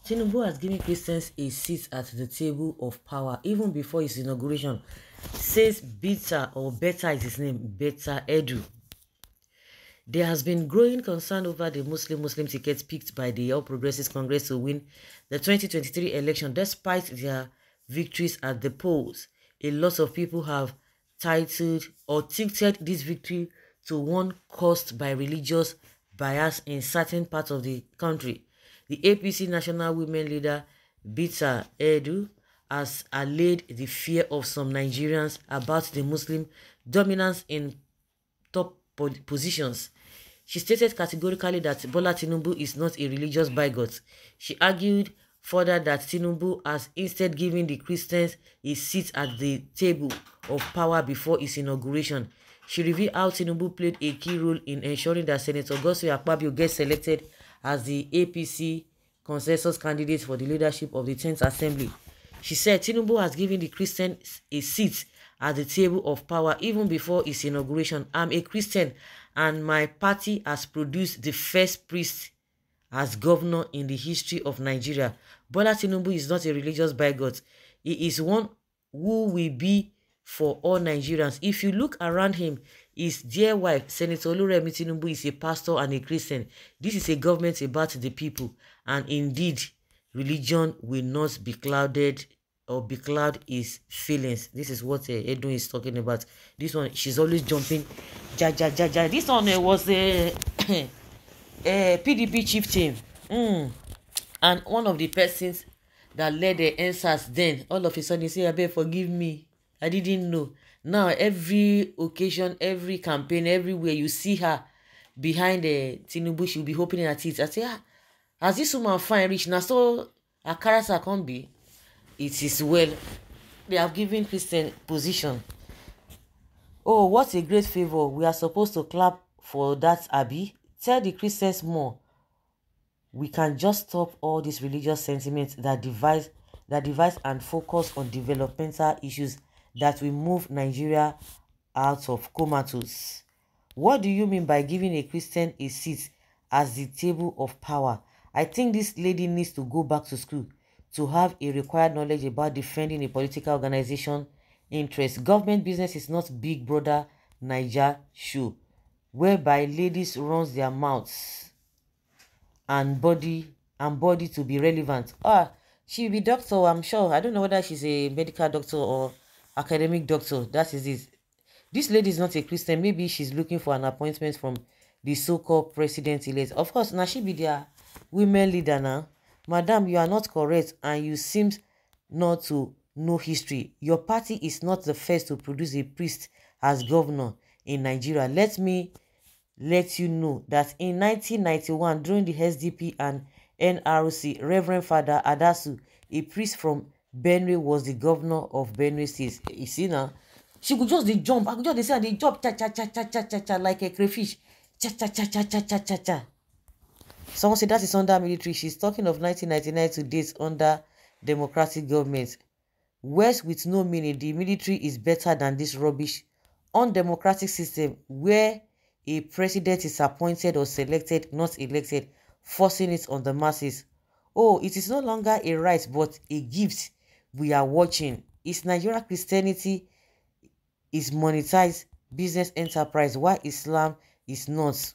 Tinubu has given Christians a seat at the table of power even before his inauguration, says Beta, or Beta is his name, Beta Edu. There has been growing concern over the Muslim tickets picked by the All Progressives Congress to win the 2023 election despite their victories at the polls. A lot of people have titled or tilted this victory to one caused by religious bias in certain parts of the country. The APC national women leader Bita Edu has allayed the fear of some Nigerians about the Muslim dominance in top positions. She stated categorically that Bola Tinubu is not a religious bigot. She argued further that Tinubu has instead given the Christians a seat at the table of power before his inauguration. She revealed how Tinubu played a key role in ensuring that Senator Godswill Akpabio gets selected as the APC consensus candidate for the leadership of the 10th Assembly. She said Tinubu has given the Christians a seat at the table of power even before his inauguration. I'm a Christian and my party has produced the first priest as governor in the history of Nigeria. Bola Tinubu is not a religious bigot. He is one who will be for all Nigerians. If you look around him, his dear wife, Senator Oluremi Tinubu, is a pastor and a Christian. This is a government about the people. And indeed, religion will not be clouded or becloud his feelings. This is what Edwin is talking about. This one, she's always jumping. Ja, ja, ja, ja. This one was a PDP chieftain. And one of the persons that led the answers then, all of a sudden, he said, I beg, forgive me. I didn't know. Now, every occasion, every campaign, everywhere you see her behind the Tinubu, she'll be opening her teeth. I say, as this woman fine rich, now so her character can be. It is well. They have given Christian position. Oh, what a great favor. We are supposed to clap for that, Abby. Tell the Christians more. We can just stop all these religious sentiments that divide and focus on developmental issues that will move Nigeria out of comatose. What do you mean by giving a Christian a seat as the table of power? I think this lady needs to go back to school to have a required knowledge about defending a political organization interest. Government business is not Big Brother Naija show, whereby ladies runs their mouths and body to be relevant. She'll be doctor, I'm sure. I don't know whether she's a medical doctor or academic doctor. That is it. This lady is not a Christian. Maybe she's looking for an appointment from the so-called president-elect. Of course, now she be their women leader now. Madam, you are not correct and you seem not to know history. Your party is not the first to produce a priest as governor in Nigeria. Let me let you know that in 1991, during the SDP and NRC, Reverend Father Adasu, a priest from Benue, was the governor of Benue State. You see now, she could just jump. I could just say they jump cha cha cha cha cha cha cha like a crayfish. Cha cha cha cha cha cha cha cha. Someone said that is under military. She's talking of 1999 to date under democratic government. Words with no meaning. The military is better than this rubbish undemocratic system where a president is appointed or selected, not elected, forcing it on the masses. Oh, it is no longer a right but a gift we are watching. Is Nigeria Christianity is monetized business enterprise while Islam is not?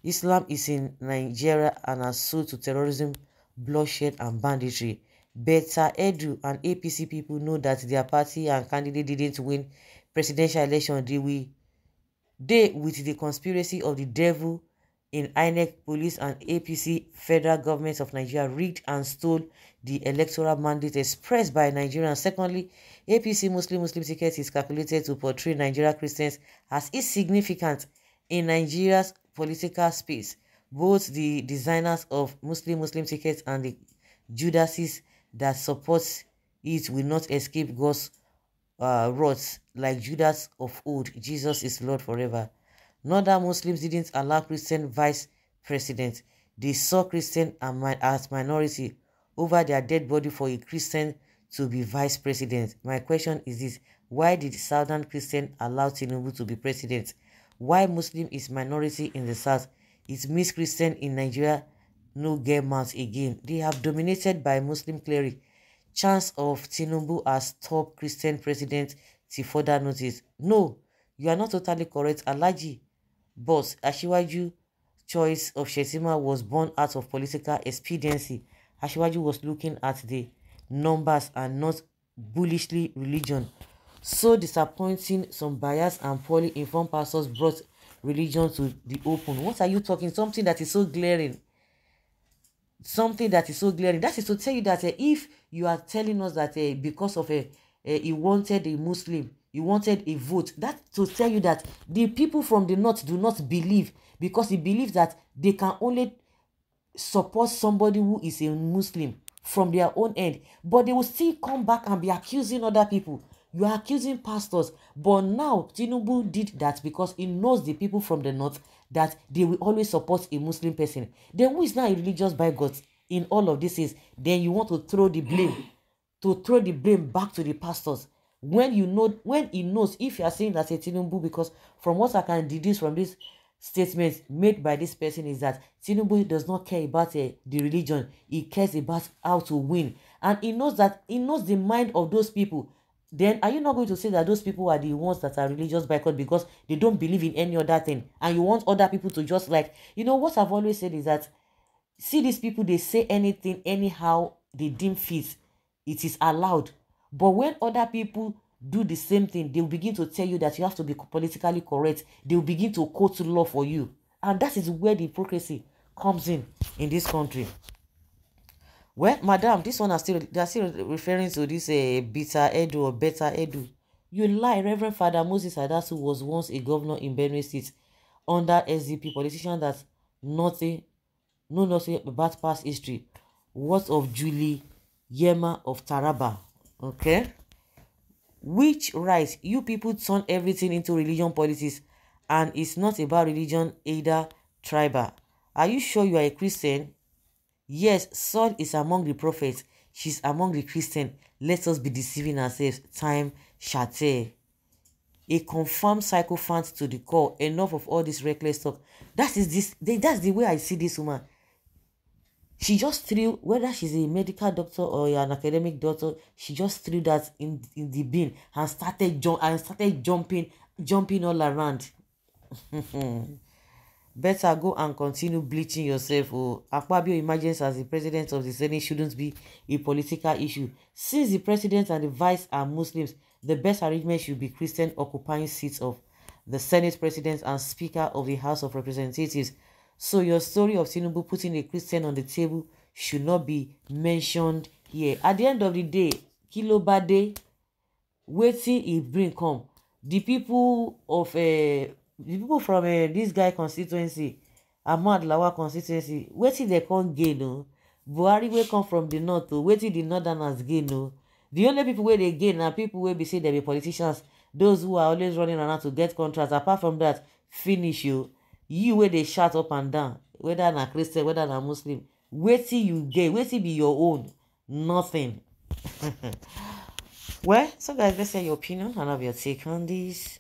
Islam is in Nigeria and has sold to terrorism, bloodshed and banditry. Beta Edu and APC people know that their party and candidate didn't win presidential election. They with the conspiracy of the devil in INEC, police and APC federal government of Nigeria rigged and stole the electoral mandate expressed by Nigerians. Secondly, APC Muslim ticket is calculated to portray Nigeria Christians as insignificant in Nigeria's political space. Both the designers of Muslim tickets and the Judases that support it will not escape God's wrath like Judas of old. Jesus is Lord forever. Northern Muslims didn't allow Christian vice president. They saw Christian as minority over their dead body for a Christian to be vice president. My question is this: why did Southern Christian allow Tinubu to be president? Why Muslim is minority in the South? It means Christian in Nigeria no get mouth again. They have dominated by Muslim cleric. Chance of Tinubu as top Christian president till further notice. No, you are not totally correct, Alhaji. Boss, Asiwaju choice of Shettima was born out of political expediency. Asiwaju was looking at the numbers and not bullishly religion. So disappointing, some biased and poorly informed pastors brought religion to the open. What are you talking? Something that is so glaring. Something that is so glaring. That is to tell you that if you are telling us that because of he wanted a Muslim, he wanted a vote, that to tell you that the people from the north do not believe, because he believes that they can only support somebody who is a Muslim from their own end, but they will still come back and be accusing other people. You are accusing pastors, but now Tinubu did that because he knows the people from the north that they will always support a Muslim person. Then who is now a religious bigot in all of this is, then you want to throw the blame back to the pastors when you know, when he knows, if you are saying that a Tinubu, because from what I can deduce from this statement made by this person is that Tinubu does not care about the religion. He cares about how to win, and he knows that, he knows the mind of those people. Then are you not going to say that those people are the ones that are religious boycott because they don't believe in any other thing, and you want other people to just like, you know what I've always said is that, see, these people, they say anything anyhow they deem fit, it is allowed. But when other people do the same thing, they'll begin to tell you that you have to be politically correct. They'll begin to quote law for you, and that is where the hypocrisy comes in this country. Well, madam, this one they're still referring to this bitter edu or better edu. You lie. Reverend Father Moses Adasu was once a governor in Benue State under SDP, politician that nothing about past history. What of Julie Yema of Taraba? Okay. Which right? You people turn everything into religion politics, and it's not about religion, either tribal. Are you sure you are a Christian? Yes, Saul is among the prophets. She's among the Christians. Let us be deceiving ourselves. Time shall tell. A confirmed sycophant to the core. Enough of all this reckless talk. That's the way I see this woman. She just threw, whether she's a medical doctor or an academic doctor, she just threw that in the bin and started jumping all around. Better go and continue bleaching yourself. Oh, Akpabio emergence as the president of the Senate shouldn't be a political issue. Since the president and the vice are Muslims, the best arrangement should be Christian occupying seats of the Senate president and Speaker of the House of Representatives. So your story of Tinubu putting a Christian on the table should not be mentioned here. At the end of the day, Kilo Bade, wetin e bring come. The people from this guy constituency, Ahmad Lawal constituency, wetin they come gain o? Buhari wey come from the north o, wetin the northerners gain o? The only people wey dey gain na people wey be say dem be politicians, those who are always running around to get contracts. Apart from that, finish o. You wey dey shout up and down, whether na Christian, whether na Muslim, wetin you gain? Wetin be your own? Nothing. Well, so guys, let's hear your opinion and have your take on this.